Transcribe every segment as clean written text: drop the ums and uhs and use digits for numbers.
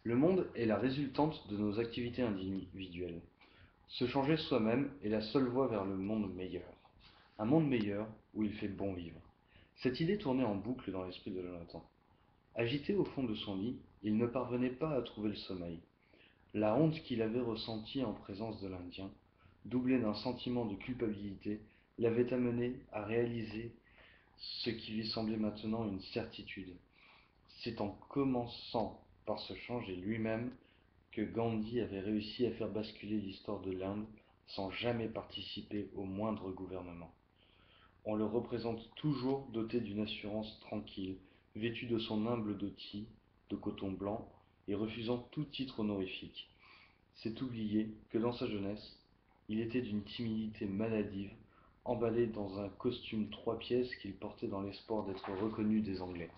Le monde est la résultante de nos activités individuelles. Se changer soi-même est la seule voie vers le monde meilleur. Un monde meilleur où il fait bon vivre. Cette idée tournait en boucle dans l'esprit de Jonathan. Agité au fond de son lit, il ne parvenait pas à trouver le sommeil. La honte qu'il avait ressentie en présence de l'Indien, doublée d'un sentiment de culpabilité, l'avait amené à réaliser ce qui lui semblait maintenant une certitude. C'est en commençant par se changer lui-même que Gandhi avait réussi à faire basculer l'histoire de l'Inde sans jamais participer au moindre gouvernement. On le représente toujours doté d'une assurance tranquille, vêtu de son humble dhoti de coton blanc et refusant tout titre honorifique. C'est oublier que dans sa jeunesse, il était d'une timidité maladive, emballé dans un costume 3 pièces qu'il portait dans l'espoir d'être reconnu des Anglais.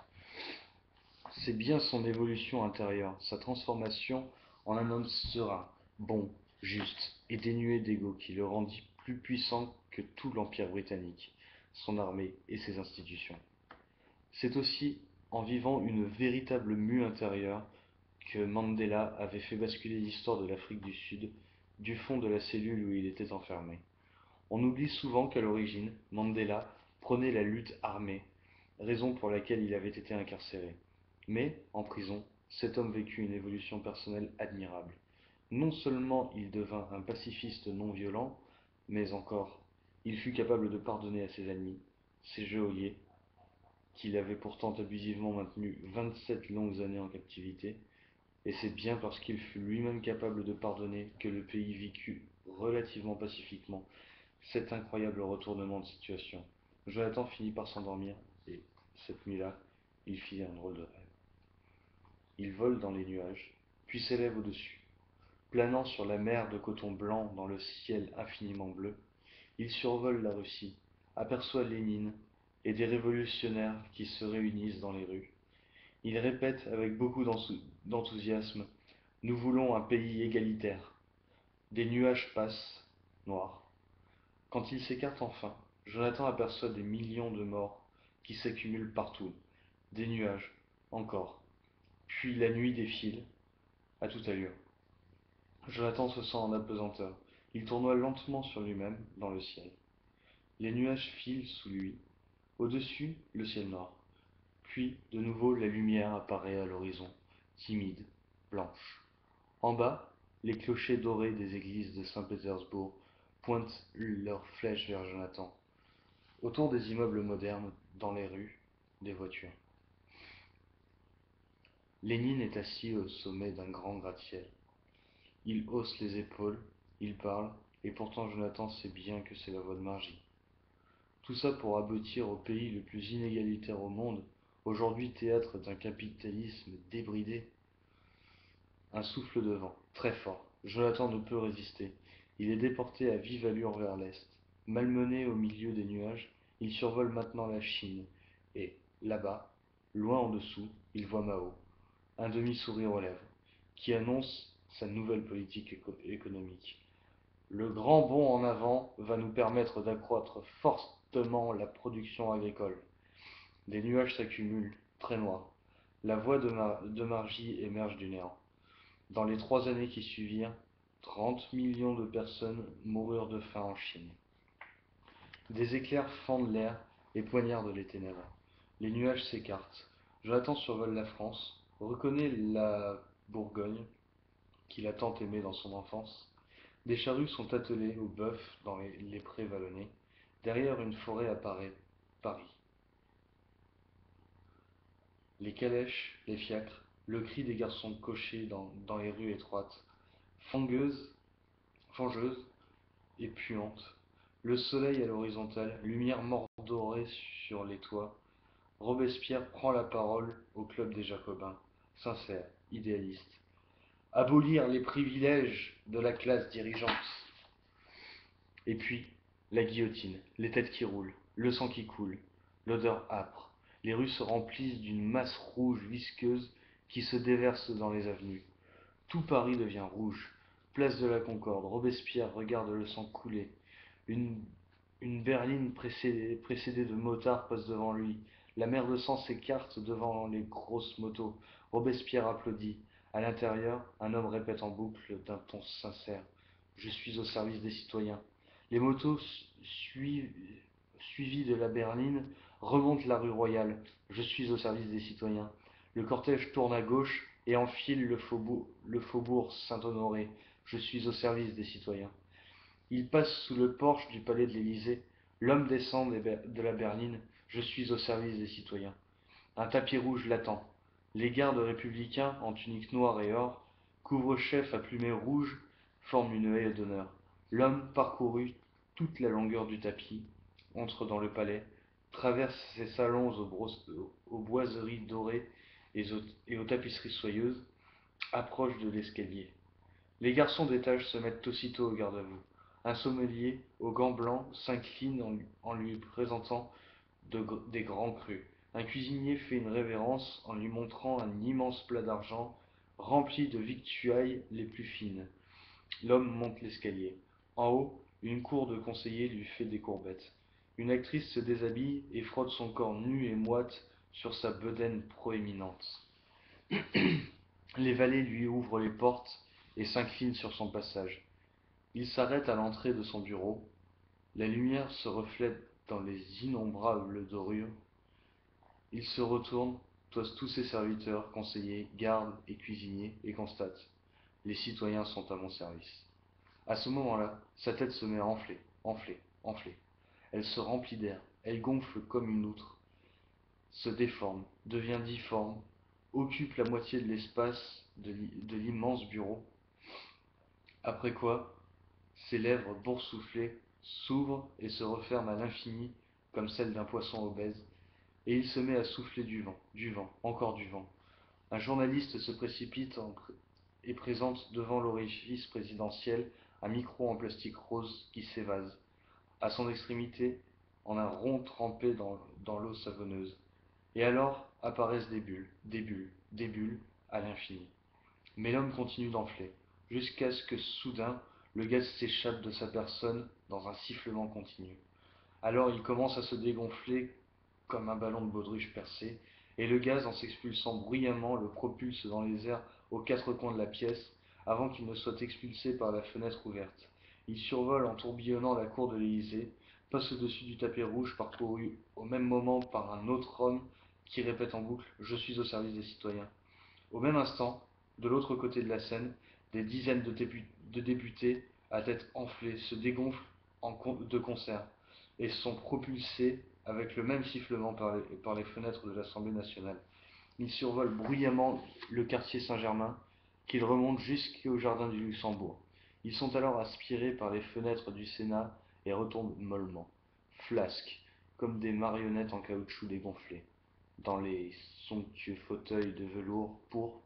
C'est bien son évolution intérieure, sa transformation en un homme serein, bon, juste et dénué d'ego qui le rendit plus puissant que tout l'Empire britannique, son armée et ses institutions. C'est aussi en vivant une véritable mue intérieure que Mandela avait fait basculer l'histoire de l'Afrique du Sud du fond de la cellule où il était enfermé. On oublie souvent qu'à l'origine, Mandela prônait la lutte armée, raison pour laquelle il avait été incarcéré. Mais, en prison, cet homme vécut une évolution personnelle admirable. Non seulement il devint un pacifiste non violent, mais encore, il fut capable de pardonner à ses ennemis, ses geôliers, qu'il avait pourtant abusivement maintenus 27 longues années en captivité, et c'est bien parce qu'il fut lui-même capable de pardonner que le pays vécut relativement pacifiquement cet incroyable retournement de situation. Jonathan finit par s'endormir, et cette nuit-là, il fit un drôle de rêve. Il vole dans les nuages, puis s'élève au-dessus. Planant sur la mer de coton blanc dans le ciel infiniment bleu, il survole la Russie, aperçoit Lénine et des révolutionnaires qui se réunissent dans les rues. Il répète avec beaucoup d'enthousiasme: Nous voulons un pays égalitaire. Des nuages passent, noirs. Quand il s'écarte enfin, Jonathan aperçoit des millions de morts qui s'accumulent partout. Des nuages, encore. Puis la nuit défile, à toute allure. Jonathan se sent en apesanteur. Il tournoie lentement sur lui-même, dans le ciel. Les nuages filent sous lui. Au-dessus, le ciel noir. Puis, de nouveau, la lumière apparaît à l'horizon, timide, blanche. En bas, les clochers dorés des églises de Saint-Pétersbourg pointent leurs flèches vers Jonathan. Autour des immeubles modernes, dans les rues, des voitures. Lénine est assis au sommet d'un grand gratte-ciel. Il hausse les épaules, il parle, et pourtant Jonathan sait bien que c'est la voix de Margie. Tout ça pour aboutir au pays le plus inégalitaire au monde, aujourd'hui théâtre d'un capitalisme débridé. Un souffle de vent, très fort. Jonathan ne peut résister. Il est déporté à vive allure vers l'est. Malmené au milieu des nuages, il survole maintenant la Chine. Et, là-bas, loin en dessous, il voit Mao, un demi-sourire aux lèvres, qui annonce sa nouvelle politique économique. Le grand bond en avant va nous permettre d'accroître fortement la production agricole. Des nuages s'accumulent, très noirs. La voix de Margie émerge du néant. Dans les 3 années qui suivirent, 30 millions de personnes moururent de faim en Chine. Des éclairs fendent l'air et poignardent les ténèbres. Les nuages s'écartent. Jonathan survole la France, reconnaît la Bourgogne qu'il a tant aimée dans son enfance. Des charrues sont attelées au bœuf dans les prés vallonnés. Derrière une forêt apparaît Paris. Les calèches, les fiacres, le cri des garçons cochers dans les rues étroites, fangeuses, fangeuses et puantes. Le soleil à l'horizontale, lumière mordorée sur les toits. Robespierre prend la parole au club des Jacobins, sincère, idéaliste. Abolir les privilèges de la classe dirigeante. Et puis, la guillotine, les têtes qui roulent, le sang qui coule, l'odeur âpre. Les rues se remplissent d'une masse rouge visqueuse qui se déverse dans les avenues. Tout Paris devient rouge. Place de la Concorde, Robespierre regarde le sang couler. Une, une berline précédée de motards passe devant lui. La mer de sang s'écarte devant les grosses motos. Robespierre applaudit. À l'intérieur, un homme répète en boucle d'un ton sincère: Je suis au service des citoyens. Les motos suivies de la berline remontent la rue Royale. Je suis au service des citoyens. Le cortège tourne à gauche et enfile le faubourg Saint-Honoré. Je suis au service des citoyens. Il passe sous le porche du palais de l'Élysée. L'homme descend de la berline. Je suis au service des citoyens. Un tapis rouge l'attend. Les gardes républicains, en tunique noire et or, couvre-chef à plumet rouge, forment une haie d'honneur. L'homme parcourut toute la longueur du tapis, entre dans le palais, traverse ses salons aux boiseries dorées et aux tapisseries soyeuses, approche de l'escalier. Les garçons d'étage se mettent aussitôt au garde à vous. Un sommelier, aux gants blancs, s'incline en lui présentant des grands crus. Un cuisinier fait une révérence en lui montrant un immense plat d'argent rempli de victuailles les plus fines. L'homme monte l'escalier. En haut, une cour de conseillers lui fait des courbettes. Une actrice se déshabille et frotte son corps nu et moite sur sa bedaine proéminente. Les valets lui ouvrent les portes et s'inclinent sur son passage. Il s'arrête à l'entrée de son bureau. La lumière se reflète dans les innombrables dorures. Il se retourne, toise tous ses serviteurs, conseillers, gardes et cuisiniers, et constate: les citoyens sont à mon service. À ce moment-là, sa tête se met à enfler, enfler, enfler. Elle se remplit d'air, elle gonfle comme une outre, se déforme, devient difforme, occupe la moitié de l'espace de l'immense bureau. Après quoi, ses lèvres boursouflées s'ouvrent et se referment à l'infini comme celles d'un poisson obèse, et il se met à souffler du vent, encore du vent. Un journaliste se précipite et présente devant l'orifice présidentiel un micro en plastique rose qui s'évase, à son extrémité, en un rond trempé dans l'eau savonneuse. Et alors apparaissent des bulles, des bulles, des bulles, à l'infini. Mais l'homme continue d'enfler, jusqu'à ce que soudain le gaz s'échappe de sa personne dans un sifflement continu. Alors il commence à se dégonfler comme un ballon de baudruche percé, et le gaz, en s'expulsant bruyamment, le propulse dans les airs aux quatre coins de la pièce, avant qu'il ne soit expulsé par la fenêtre ouverte. Il survole en tourbillonnant la cour de l'Élysée, passe au-dessus du tapis rouge parcouru au même moment par un autre homme qui répète en boucle: Je suis au service des citoyens. Au même instant, de l'autre côté de la scène, des dizaines de députés à tête enflée se dégonflent de concert et sont propulsés avec le même sifflement par les fenêtres de l'Assemblée nationale. Ils survolent bruyamment le quartier Saint-Germain, qu'ils remontent jusqu'au jardin du Luxembourg. Ils sont alors aspirés par les fenêtres du Sénat et retombent mollement, flasques, comme des marionnettes en caoutchouc dégonflées, dans les somptueux fauteuils de velours pourpre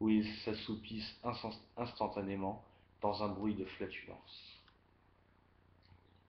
où ils s'assoupissent instantanément dans un bruit de flatulence.